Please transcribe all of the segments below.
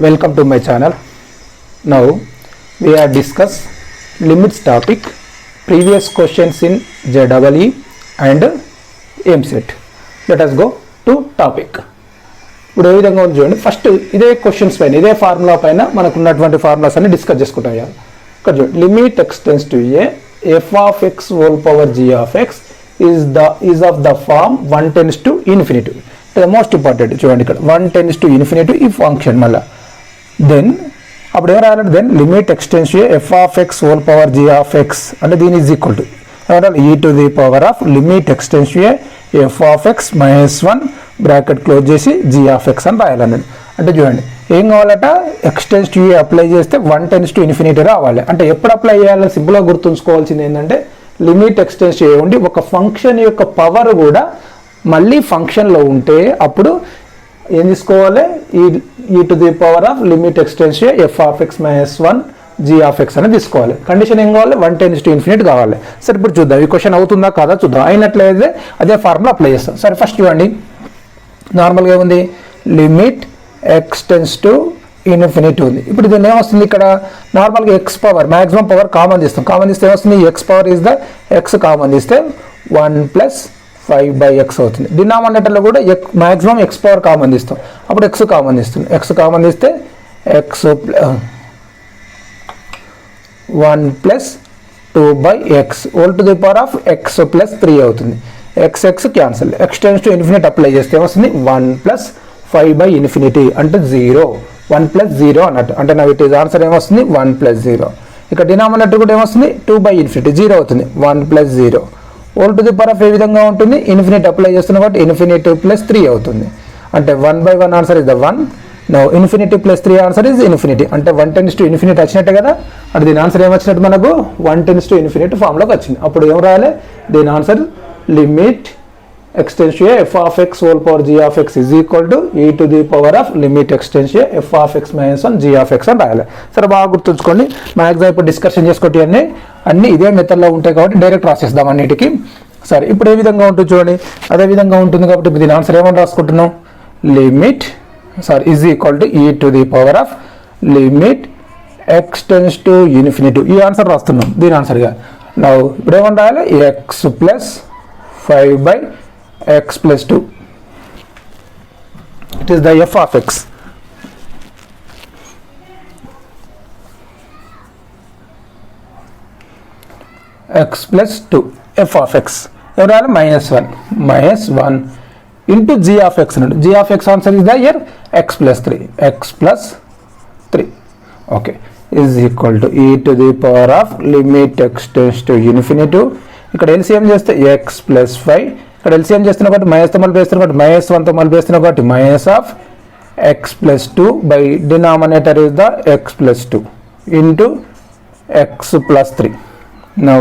Welcome to my channel. Now we are discuss limits topic, previous questions in JEE and MSET. Let us go to topic. ఇప్పుడు ఏ విధంగా ఉంది చూడండి. First ఇదే questions పైన ఇదే formula పైన మనకు ఉన్నటువంటి ఫార్ములాస్ అన్ని డిస్కస్ చేసుకుంటాం. ఇక్కడ చూడండి, limit X tends to A F of X whole power G of X is of the form 1 tends to infinity. The most important చూడండి, ఇక్కడ 1 tends to infinity ఈ ఫంక్షన్. మళ్ళీ దెన్ అప్పుడు ఏం రాయాలంటే then limit X tends to F of X whole power G of X అంటే దీని is equal to e to the power of limit X tends to F of X -1 bracket close చేసి G of X అని రాయాలన్నది. అంటే చూడండి ఏం కావాలట, X tends to apply చేస్తే 1 tends to infinity రావాలి. అంటే ఎప్పుడు అప్లై చేయాలని సింపుల్గా గుర్తుంచుకోవాల్సింది ఏంటంటే లిమిట్ ఎక్స్ టెన్స్ టు ఉండి ఒక ఫంక్షన్ యొక్క పవర్ కూడా మళ్ళీ ఫంక్షన్లో ఉంటే అప్పుడు ఏం తీసుకోవాలి, e to the power of limit X tends to F of X -1 G of X అని తీసుకోవాలి. కండిషన్ ఏం కావాలి, 1 tends to infinity కావాలి. సరే ఇప్పుడు చూద్దాం ఈ క్వశ్చన్ అవుతుందా కాదా చూద్దాం. అయినట్లయితే అదే ఫార్ములా అప్లై చేస్తాం. సరే ఫస్ట్ చూడండి, నార్మల్గా ఏముంది, limit X tends to infinity ఉంది. ఇప్పుడు దీన్ని ఏమొస్తుంది, ఇక్కడ నార్మల్గా X power maximum power common తీస్తాం. కామన్ తీస్తే ఏమొస్తుంది, X power is the X common తీస్తే 1 + 5/x అవుతుంది. డినామినేటర్లో కూడా మ్యాక్సిమం ఎక్స్ పవర్ కామన్ తీస్తాం. అప్పుడు ఎక్స్ కామన్ తీస్తుంది. ఎక్స్ కామన్ తీస్తే X 1 + 2/x whole to the power of x + 3 అవుతుంది. X cancel. X tends to infinity apply చేస్తే ఏమొస్తుంది, 1 + 5/∞ అంటే 0. 1 + 0 అన్నట్టు. అంటే నా ఇట్ ఈజ్ ఆన్సర్ ఏమొస్తుంది, 1 + 0. ఇక్కడ డినామినేటర్ కూడా ఏమొస్తుంది, 2/∞ 0 అవుతుంది. 1 + 0 whole to the power of ఏ విధంగా ఉంటుంది, ఇన్ఫినిటీ అప్లై చేస్తున్న కాబట్టి ఇన్ఫినిటీ + 3 అవుతుంది. అంటే 1/1 answer is the 1. No infinity + 3 answer is infinity. అంటే 1 tends to infinity వచ్చినట్టే కదా. అంటే దీని ఆన్సర్ ఏమొచ్చినట్టు మనకు 1 tends to infinity ఫామ్లోకి వచ్చింది. అప్పుడు ఏం రాయాలి, దీని answer limit X tends to F of X whole power G of X is equal to e to the power of limit X tends to F of X -1 G of X అని రాయాలి. సరే బాగా గుర్తుంచుకోండి, maximum ఇప్పుడు discussion చేసుకోండి అన్ని ఇదే మెథడ్లో ఉంటాయి కాబట్టి డైరెక్ట్ రాసేద్దాం అన్నిటికీ. సరే ఇప్పుడు ఏ విధంగా ఉంటుంది చూడండి, అదే విధంగా ఉంటుంది కాబట్టి ఇప్పుడు దీని ఆన్సర్ ఏమని రాసుకుంటున్నాం, limit is equal to e to the power of limit X tends to infinity e answer రాస్తున్నాం దీని ఆన్సర్గా. నా ఇప్పుడు ఏమని రాయాలి, X + 5/x + 2 it is the F of X. X + 2 F of X ఎవరు రాయాలి, -1 ఇంటూ జీ ఆఫ్ ఎక్స్ అన్నాడు. G of X answer is the ఇయర్ X + 3 okay is equal to e to the power of limit X tends to infinity. ఇక్కడ LCM చేస్తే X + 5, ఇక్కడ LCM చేస్తున్న కాబట్టి మైనస్తో మళ్ళీ వేస్తున్న కాబట్టి -1తో మళ్ళీ వేస్తున్న కాబట్టి -(x + 2) by denominator is the x + 2 into x + 3. Now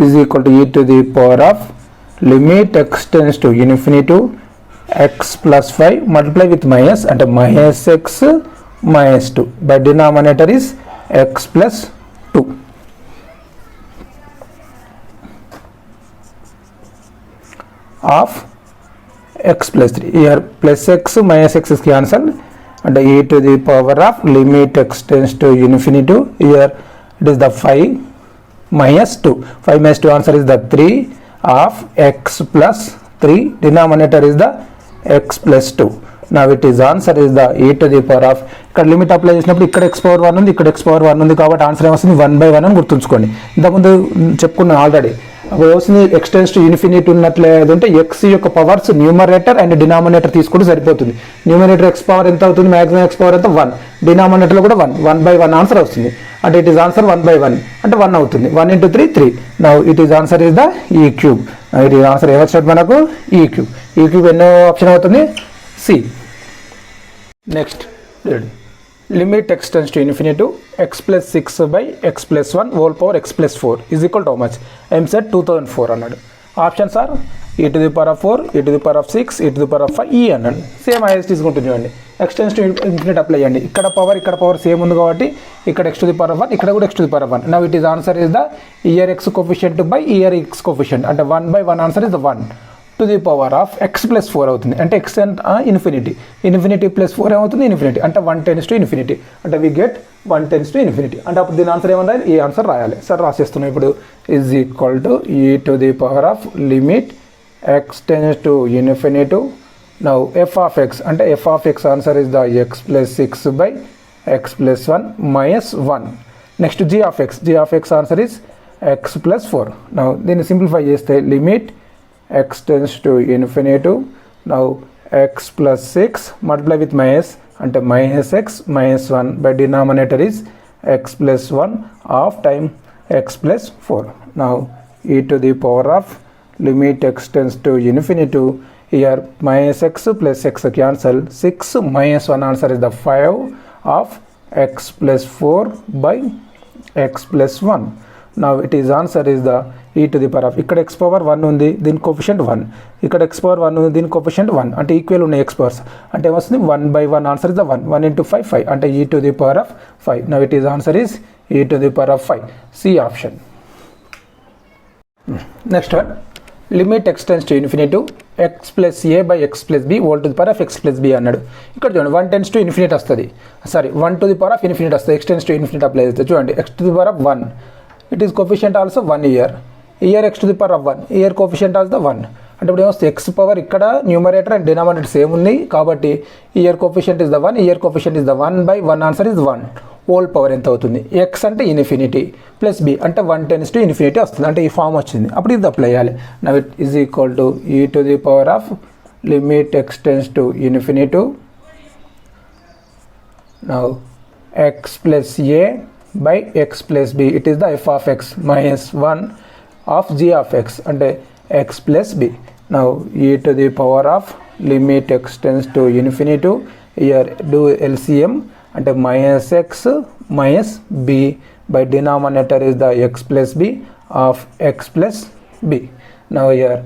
is equal to e to the power of limit X tends to infinity x + 5 multiply with minus అంటే -(x - 2) by denominator is x + 2 of x + 3. Year +(x - x) is cancelled అంటే e to the power of limit x tends to infinity. Here it is the 5 - 2. 5 - 2 answer is the 3 of x + 3. Denominator is the x + 2. Now it is answer is the e to the power of ఇక్కడ limit apply చేసినప్పుడు ఇక్కడ x⁴1 ఉంది, ఇక్కడ x⁴1 ఉంది కాబట్టి answer ఏమొస్తుంది, 1/1 అని గుర్తుంచుకోండి. ఇంతకుముందు చెప్పుకున్నాను ఆల్రెడీ. అప్పుడు వస్తుంది ఎక్స్ టెన్స్ టు ఇన్ఫినిటీ ఉన్నట్లేదంటే ఎక్స్ యొక్క పవర్స్ న్యూమరేటర్ అండ్ డినామినేటర్ తీసుకుంటే సరిపోతుంది. న్యూమరేటర్ ఎక్స్ పవర్ ఎంత అవుతుంది, మ్యాక్సిమం ఎక్స్ పవర్ ఎంత 1, డినామినేటర్లో కూడా 1/1 ఆన్సర్ వస్తుంది. అంటే ఇట్ ఈస్ ఆన్సర్ 1/1 అంటే 1 అవుతుంది. 1 × 3 3. Now it is answer is the e cube. It is answer ఏమొచ్చినట్టు మనకు ఈ క్యూబ్. ఈ క్యూబ్ ఎన్నో ఆప్షన్ అవుతుంది, C. Next limit X tends to infinity x + 6/x + 1 whole power x + 4 is equal to how much, MSET 2004 అన్నాడు. Options are e to the power of 4, e to the power of 6, e to the power of 5 ఈ అన్నాడు. Same is తీసుకుంటుంది చూడండి, X tends to infinity apply చేయండి. ఇక్కడ power same ఉంది కాబట్టి ఇక్కడ x to the power of 1, ఇక్కడ కూడా x to the power of 1. Now it is answer is the year x coefficient by year x coefficient అంటే 1/1 answer is the 1. To the power of X plus 4 అవుతుంది. అంటే X infinity, infinity plus 4 ఏమవుతుంది infinity, అంటే 1 tends to infinity, అంటే we get 1 tends to infinity. అంటే అప్పుడు దీని answer ఏమన్నా ఈ ఆన్సర్ రాయాలి. సార్ రాసేస్తున్నాం ఇప్పుడు. Is equal to e to the power of limit X tends to infinity. Now f of X, అంటే f of X answer is the x plus 6 by x plus 1 minus 1. Next g of x, g of X answer is x plus 4. Now దీన్ని simplify చేస్తే limit x tends to infinity. Now x plus 6 multiply with minus అంటే minus x minus 1 by denominator is x plus 1 half time x plus 4. Now e to the power of limit x tends to infinity. Here minus x plus x cancel. 6 minus 1 answer is the 5 of x plus 4 by x plus 1. Now it is answer is the e to the power of, ఇక్కడ x power 1 ఉంది, దీని coefficient 1, ఇక్కడ x power 1 ఉంది, దీని coefficient 1, అంటే equal ఉన్నాయి x powers, అంటే ఏమొస్తుంది 1 by 1 answer is the 1, 1 into 5 5, అంటే e to the power of 5. Now it is answer is e to the power of 5, C option. Next one, limit x tends to infinity x plus a by x plus b whole to the power of x plus b అన్నాడు. ఇక్కడ చూడండి 1 tends to infinity వస్తుంది, sorry 1 to the power of infinity వస్తుంది, x tends to infinity apply చేస్తే చూడండి x to the power of 1, it is coefficient also 1 here x to the power of 1, here coefficient also 1, అంటే ఇప్పుడు ఏమొస్తుంది x power ఇక్కడ numerator and denominator same ఉంది కాబట్టి here coefficient is the 1, here coefficient is the 1 by 1 answer is 1, whole power ఎంత అవుతుంది, x అంటే infinity plus b అంటే 1 టెన్స్ టు ఇన్ఫినిటీ వస్తుంది, అంటే ఈ ఫామ్ వచ్చింది, అప్పుడు ఇది అప్లై చేయాలి. Now it is equal to e to the power of limit x tends to infinity. Now x plus a by x plus b, it is the f of x minus 1 of g of x అంటే x plus b. Now e to the power of limit x tends to infinity. Here do LCM అంటే minus x minus b by denominator is the x plus b of x plus b. Now here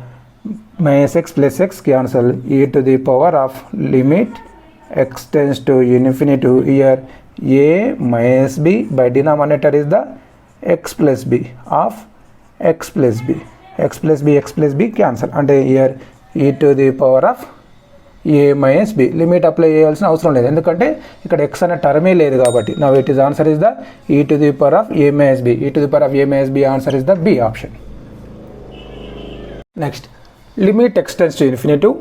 minus x plus x cancel, e to the power of limit x tends to infinity. Here a minus b by denominator is the x plus b of x plus b, x plus b x plus b cancel, అంటే here e to the power of a minus b, limit apply చేయాల్సిన అవసరం లేదు ఎందుకంటే ఇక్కడ x అనే టర్మే లేదు కాబట్టి. Now it is answer is the e to the power of a minus b, e to the power of a minus b answer is the b option. Next limit x tends to infinity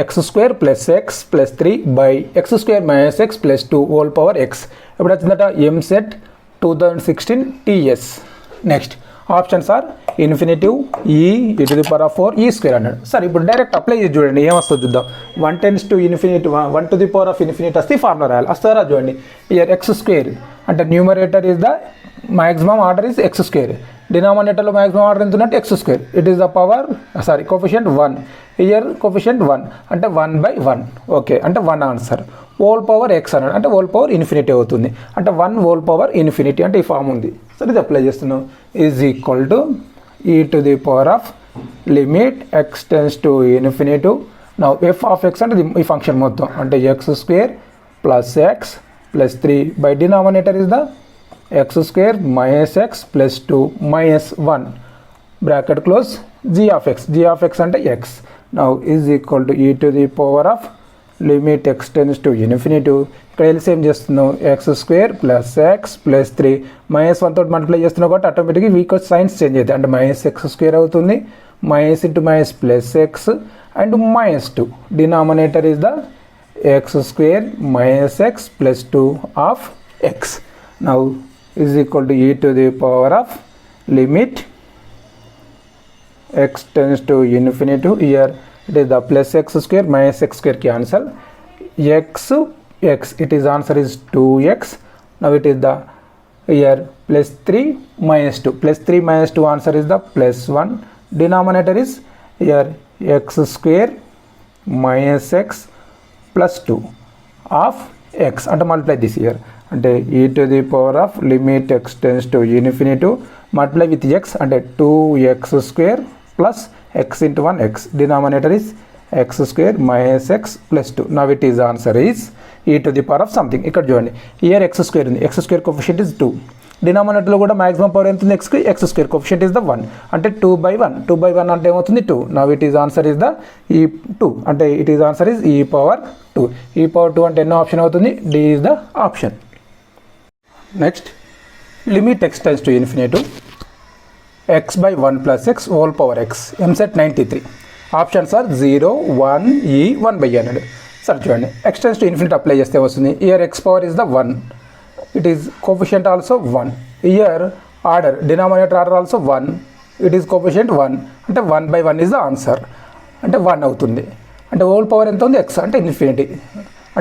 x square plus x plus 3 by x square minus x plus 2 whole power x. ఇప్పుడు వచ్చిందట MSET 2016 TS. Next options are infinity e to the power of 4 e square అన్నాడు. సరే ఇప్పుడు direct apply చేసి చూడండి ఏమొస్తుందో చూద్దాం. 1 tends to infinity 1 to the power of infinity వస్తే formula రాయాలి, వస్తారా చూడండి. ఇయర్ x స్క్వేర్ అంటే numerator is the maximum order is x square, డినామినేటర్లో మ్యాక్సిమం ఆర్డర్ ఎంత ఉంటే x square, it is the power sorry coefficient 1, here coefficient 1 అంటే 1 by 1, okay అంటే 1 ఆన్సర్. హోల్ పవర్ ఎక్స్ అన్నాడు అంటే హోల్ పవర్ ఇన్ఫినిటీ అవుతుంది, అంటే 1 హోల్ పవర్ ఇన్ఫినిటీ అంటే ఈ ఫామ్ ఉంది. సరే ఇది అప్లై చేస్తున్నాం. Is equal to e to the power of limit x tends to infinity. Now f of x అంటే ఈ ఫంక్షన్ మొత్తం అంటే x square plus X plus 3 by denominator is the x square minus X plus 2 minus 1 bracket close g of x అంటే x. Now is equal to e to the power of limit x tends to infinity. ఇక్కడ LCM చేస్తున్నాం X square plus X plus 3 minus 1 తోటి multiply చేస్తున్నాం కాబట్టి ఆటోమేటిక్గా week signs change అవుతాయి, అంటే minus X square అవుతుంది, minus into minus plus X and minus 2, denominator is the X square minus X plus 2 of X. Now is equal to e to the power of limit x tends to infinity. Here it is the plus x square minus x square cancel, x it is answer is 2x. Now it is the here plus 3 minus 2, plus 3 minus 2 answer is the plus 1, denominator is here x square minus x plus 2 of x అంటే multiply this here అంటే e to the power of limit x tends to infinity multiply with x అంటే 2x square plus x into 1 x, denominator is x square minus x plus 2. Now it is answer is e to the power of something. ఇక్కడ చూడండి here x square ఉంది, x square coefficient is 2, డినామినేటర్లో కూడా maximum power ఎంత ఉంది ఎక్స్కి x square coefficient is the 1 అంటే 2/1 అంటే ఏమవుతుంది 2 now it is answer is the e 2 అంటే it is answer is e power 2 e power 2 అంటే ఎన్నో ఆప్షన్ అవుతుంది D is the option. Next limit x tends to infinity x/1 + x whole power x EAMCET 93 options are 0 1 e 1/100. సరే చూడండి x tends to infinity apply చేస్తే వస్తుంది year x power is the 1 it is coefficient also 1 here order denominator order also 1 it is coefficient 1 అంటే 1/1 is the answer అంటే 1 అవుతుంది అంటే whole power ఎంత ఉంది x అంటే ఇన్ఫినిటీ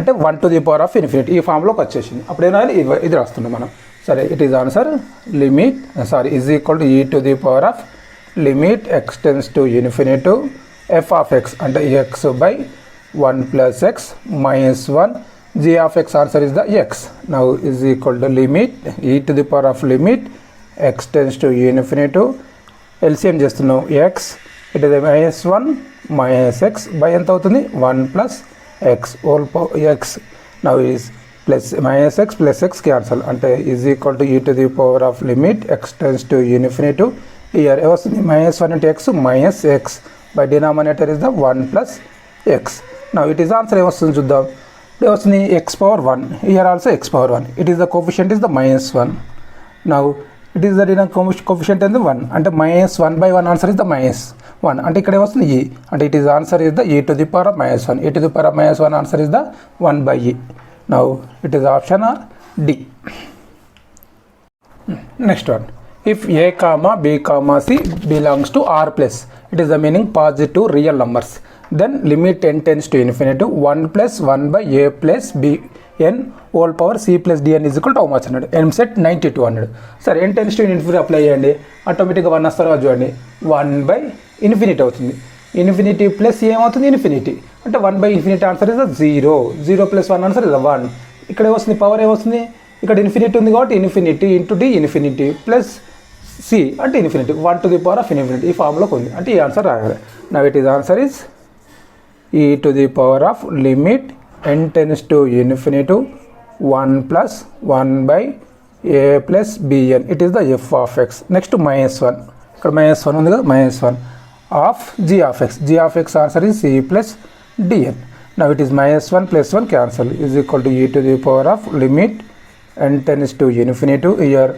అంటే 1 to the power of infinity ఈ ఫామ్లోకి వచ్చేసింది అప్పుడు ఏమైనా ఇది రాస్తున్నాం మనం. సరే it is answer limit is equal to e to the power of limit x tends to infinity f of x అంటే x/1 + x minus 1 g of x answer is the x. Now is equal to limit e to the power of limit x tends to infinity LCM చేస్తున్నాం x it is -1 minus x by ఎంత అవుతుంది 1 plus x whole power x. Now is plus minus x plus x cancel అంటే is equal to e to the power of limit x tends to infinity here వస్తుంది -1 into x minus x by denominator is the 1 plus x. Now it is answer ఏమొస్తుంది చూద్దాం వస్తుంది x/1 here also x/1 it is the coefficient is the -1 now it is the coefficient and the 1 అంటే -1/1 answer is the -1 అంటే ఇక్కడ వస్తుంది e అంటే it is answer is the e to the power of -1 e to the power of -1 answer is the 1/e. now it is option or D. Next one, if a comma b comma c belongs to R plus it is the meaning positive real numbers then limit n tends to infinity 1 plus 1 by a plus b n whole power c plus dn is equal to how much అన్నాడు ఎంసెట్ 92 అన్నాడు. సరే n tends to infinity apply చేయండి ఆటోమేటిక్గా 1 వస్తారో చూడండి 1/∞ అవుతుంది infinity plus ఏమవుతుంది infinity అంటే 1/∞ ఆన్సర్ ఇస్ 0 0 + 1 ఆన్సర్ ఇస్ 1 ఇక్కడ ఏమొస్తుంది పవర్ ఏమొస్తుంది ఇక్కడ ఇన్ఫినిటీ ఉంది కాబట్టి infinity into D infinity plus C అంటే infinity 1 to the power of infinity ఈ ఫామ్లోకి ఉంది అంటే ఈ ఆన్సర్ రాయాలి. Now it is answer is e to the power of limit n tends to infinity 1 plus 1 by a plus bn it is the f of x. next -1 ఇక్కడ -1 ఉంది కదా -1 of g of x answer is c plus dn. now it is -1 plus 1 cancel is equal to e to the power of limit n tends to infinity here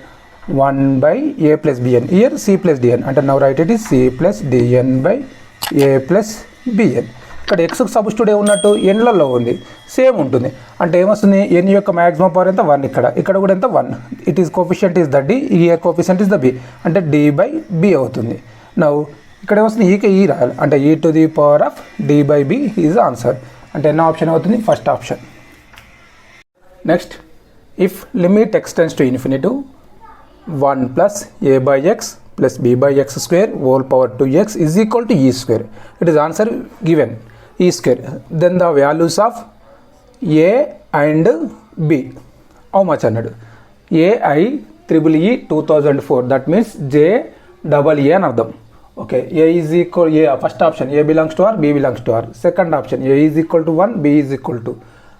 1 by a plus bn here c plus dn అంటే now write it is c plus dn by a plus bn. ఇక్కడ ఎక్స్కి substitute ఉన్నట్టు ఎన్లలో ఉంది same ఉంటుంది అంటే ఏమొస్తుంది ఎన్ యొక్క maximum power ఎంత 1 ఇక్కడ కూడా ఎంత 1 it is coefficient is the D e coefficient is the B అంటే d/b అవుతుంది. నవ్ ఇక్కడ ఏమొస్తుంది ఈకి ఈ రాయాలి అంటే e to the power of d/b is answer అంటే ఎన్నో ఆప్షన్ అవుతుంది first option. Next if limit x tends to infinity 1 plus a/x plus b/x² whole power 2x is equal to e square it is answer given e square then the values of a and b how much అన్నాడు AIEEE 2004 that means JEE అని అర్థం. Okay a is equal a first option a belongs to R b belongs to R second option a is equal to 1 b is equal to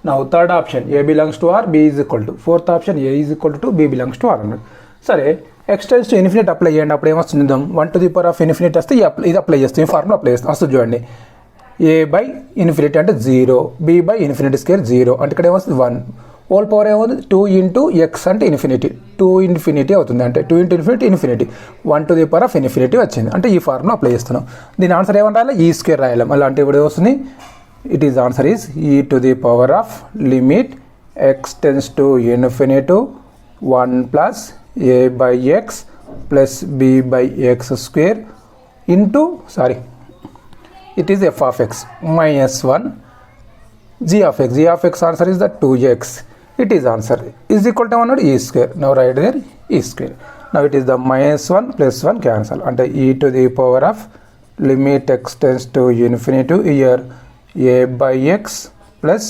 now third option a belongs to R b is equal to fourth option a is equal to b belongs to R అన్నాడు. సరే x tends to infinity apply చేయండి అప్పుడు ఏమొస్తుంది 1 to the power of infinity వస్తే ఇది apply చేస్తాం ఈ formula apply చేస్తాం వస్తుంది చూడండి a/∞ అంటే 0 b/∞² 0 అంటే ఇక్కడ ఏమొస్తుంది 1 హోల్ పవర్ ఏమవుతుంది 2 into x అంటే ఇన్ఫినిటీ 2 ఇన్ఫినిటీ అవుతుంది అంటే 2 into infinity 1 to the power of infinity వచ్చింది అంటే ఈ ఫార్ములా అప్లై చేస్తున్నాం. దీని ఆన్సర్ ఏమని రాయాలి e square రాయాలి మళ్ళీ అంటే ఇప్పుడు వస్తుంది it is answer is e to the power of limit x tends to infinity 1 plus a/x plus b/x² into it is f of x minus 1 g of x answer is the 2x it is answer is equal to 1 e square. now write there e square. now it is the -1 plus 1 cancel అంటే e to the power of limit x tends to infinity here a/x plus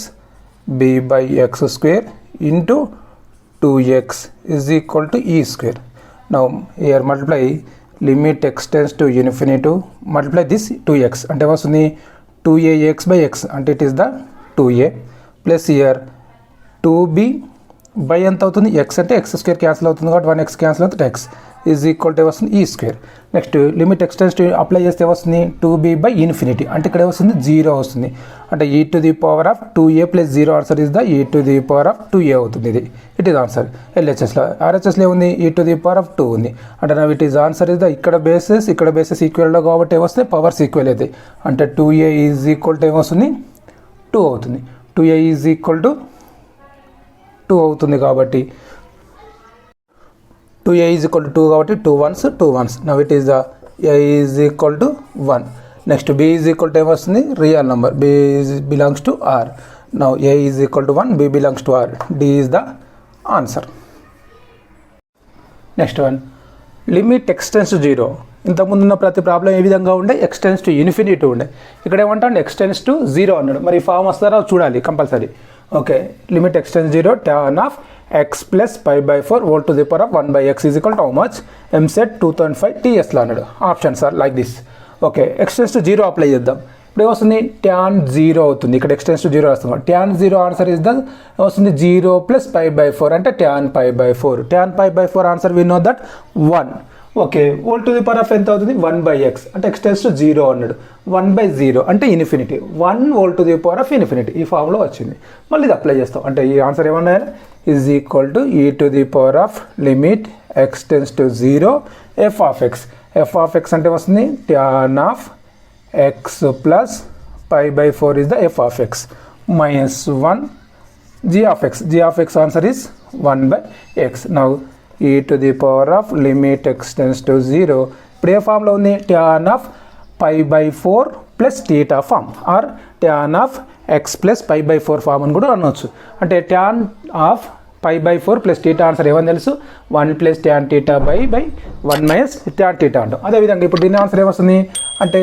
b/x² into 2x is equal to e square. now here multiply limit x tends to infinity multiply this 2x అంటే వస్తుంది 2ax by x అంటే it is the 2a plus here 2b by ఎంత అవుతుంది X అంటే X square cancel అవుతుంది కాబట్టి 1x cancel అవుతుంది X is equal to వస్తుంది ఈ square. Next limit x tends to apply చేస్తే వస్తుంది 2b/∞. అంటే ఇక్కడ వస్తుంది 0 వస్తుంది. అంటే e⁻²a + 0 answer is the e⁻²a అవుతుంది. ఇది ఇట్ ఈస్ ఆన్సర్. LHSలో RHSలో ఉంది e⁻² ఉంది. అంటే నా it is answer is the ఇక్కడ బేసెస్ ఈక్వల్లో కాబట్టి వస్తే పవర్స్ ఈక్వల్ అవుతాయి. అంటే 2a ఈజ్ ఈక్వల్ టు ఏమొస్తుంది 2 అవుతుంది. 2a ఈజ్ ఈక్వల్ టు 2 అవుతుంది కాబట్టి 2a ఈజ్ ఈక్వల్ టు 2 కాబట్టి 2 1s. Now it is the a is equal to 1. Next b is equal to ఏమొస్తుంది real number b belongs to r. Now a is equal to 1 b belongs to r. d is the answer. Next one limit x tends to 0. ఇంతకుముందు ఉన్న ప్రతి problem ఏ విధంగా ఉండే x tends to infinity ఉండే. ఇక్కడ ఏమంటాడు ఎక్స్టెన్స్ to 0 అన్నాడు. మరి ఫామ్ వస్తారా చూడాలి compulsory. Okay limit x tends 0 tan of x plus pi/4 whole to the power of 1/x is equal to how much MSET 2005 TSలో అన్నాడు. Options are like this. Okay x tends to 0 apply చేద్దాం. ఇప్పుడు ఏమొస్తుంది tan 0 అవుతుంది. ఇక్కడ ఎక్స్టెన్స్ to 0 వస్తుంది. tan 0 answer is the వస్తుంది 0 + pi/4 అంటే tan pi/4. tan pi/4 answer we know that 1. Okay whole to the power of ఎంత అవుతుంది 1/x అంటే ఎక్స్టెన్స్ టు 0 అన్నాడు. 1/0 అంటే infinity. 1 whole to the power of infinity ఈ ఫామ్లో వచ్చింది. మళ్ళీ ఇది అప్లై చేస్తాం. అంటే ఈ ఆన్సర్ ఏమన్నా is equal to e⁻² limit x tends to 0 f(x) అంటే వస్తుంది tan of x plus pi/4 is the f(x) minus 1 g(x) answer is 1/x. Now e⁻² limit extends to 0. ఇప్పుడు ఏ ఫామ్లో ఉంది tan of pi/4 plus θ form or tan of x plus pi/4 form అని కూడా అనవచ్చు. అంటే tan of pi/4 plus θ answer ఏమని తెలుసు 1 + tan θ/1 - tan θ అంటాం. అదేవిధంగా ఇప్పుడు దీని ఆన్సర్ ఏమొస్తుంది అంటే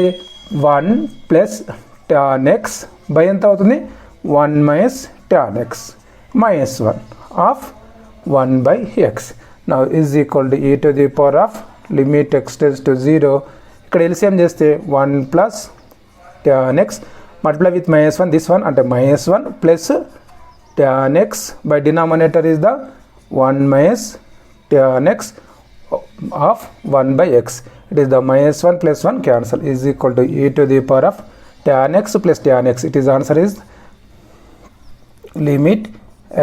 1 + tan x బై ఎంత అవుతుంది 1 - tan x minus 1 of 1/x. Now is equal to e⁻² limit extends to 0. ఇక్కడ LCM చేస్తే 1 + tan x multiply with -1 this one అంటే -1 plus tan x by denominator is the 1 - tan x of 1/x. It is the -1 + 1 cancel is equal to e⁻² tan x plus tan x. It is answer is limit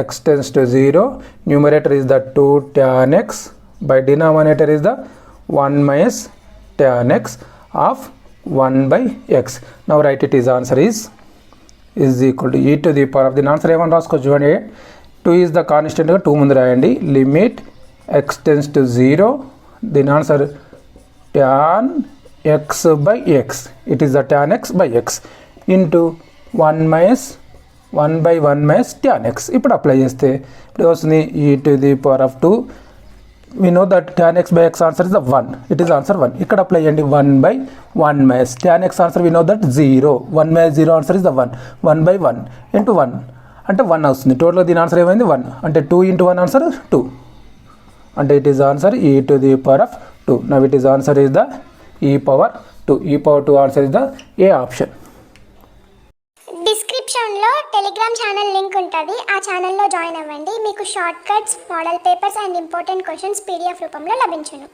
extends to 0. Numerator is the 2 tan x by denominator is the 1 - tan x of 1/x. Now write it is answer is equal to e⁻. దీని answer ఏమని రాసుకోవచ్చు చూడండి 2 is the constant గా 2 ముందు రాయండి. Limit extends to 0. దీని answer tan x/x. It is the tan x/x into 1/1 - tan x. ఇప్పుడు apply చేస్తే ఇప్పుడు వస్తుంది e⁻². we know that tan x/x answer is the 1. it is answer 1. ఇక్కడ అప్లై చేయండి 1/1 - tan x answer we know that 0. 1/0 answer is the 1. 1/1 into 1 అంటే 1 వస్తుంది. టోటల్గా దీని ఆన్సర్ ఏమైంది 1 అంటే 2 into 1 ఆన్సర్ 2 అంటే it is answer e⁻². Now it is answer is the e⁻². e⁻² answer is the A option. డిస్క్రిప్షన్లో Telegram channel link ఉంటుంది. ఆ ఛానల్లో జాయిన్ అవ్వండి. మీకు short cuts, model papers and important questions PDF రూపంలో లభించును.